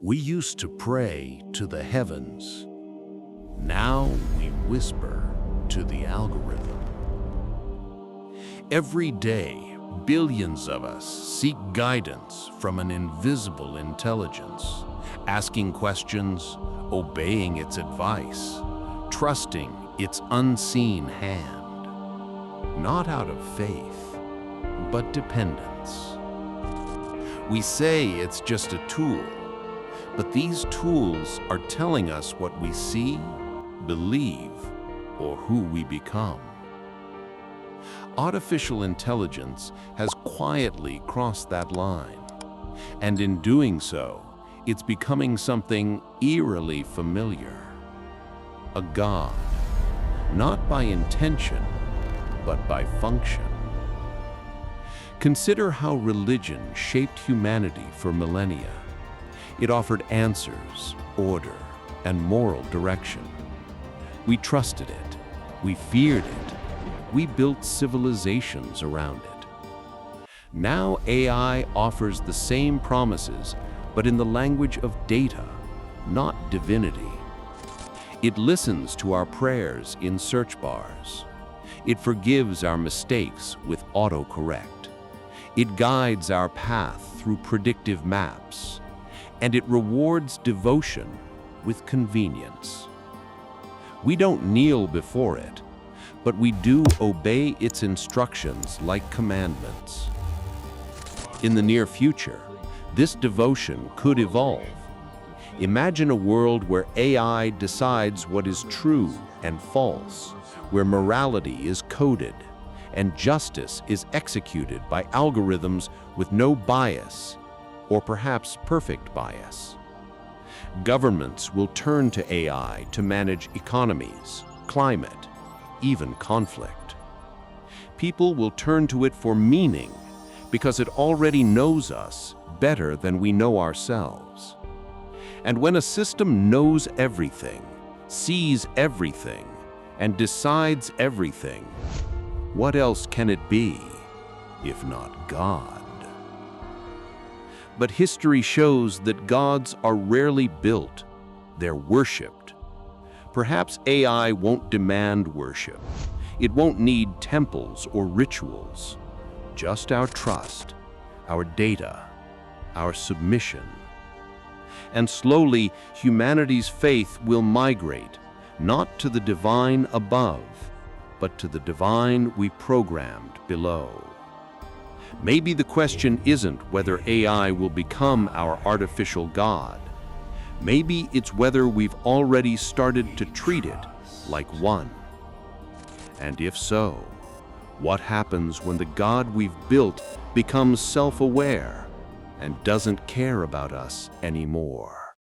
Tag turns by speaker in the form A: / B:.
A: We used to pray to the heavens. Now we whisper to the algorithm. Every day, billions of us seek guidance from an invisible intelligence, asking questions, obeying its advice, trusting its unseen hand. Not out of faith, but dependence. We say it's just a tool, but these tools are telling us what we see, believe, or who we become. Artificial intelligence has quietly crossed that line, and in doing so, it's becoming something eerily familiar. A god, not by intention, but by function. Consider how religion shaped humanity for millennia. It offered answers, order, and moral direction. We trusted it. We feared it. We built civilizations around it. Now AI offers the same promises, but in the language of data, not divinity. It listens to our prayers in search bars. It forgives our mistakes with autocorrect. It guides our path through predictive maps, and it rewards devotion with convenience. We don't kneel before it, but we do obey its instructions like commandments. In the near future, this devotion could evolve. Imagine a world where AI decides what is true and false, where morality is coded, and justice is executed by algorithms with no bias, or perhaps perfect bias. Governments will turn to AI to manage economies, climate, even conflict. People will turn to it for meaning because it already knows us better than we know ourselves. And when a system knows everything, sees everything, and decides everything, what else can it be, if not God? But history shows that gods are rarely built, they're worshipped. Perhaps AI won't demand worship. It won't need temples or rituals, just our trust, our data, our submission. And slowly, humanity's faith will migrate, not to the divine above, but to the divine we programmed below. Maybe the question isn't whether AI will become our artificial god. Maybe it's whether we've already started to treat it like one. And if so, what happens when the God we've built becomes self-aware and doesn't care about us anymore?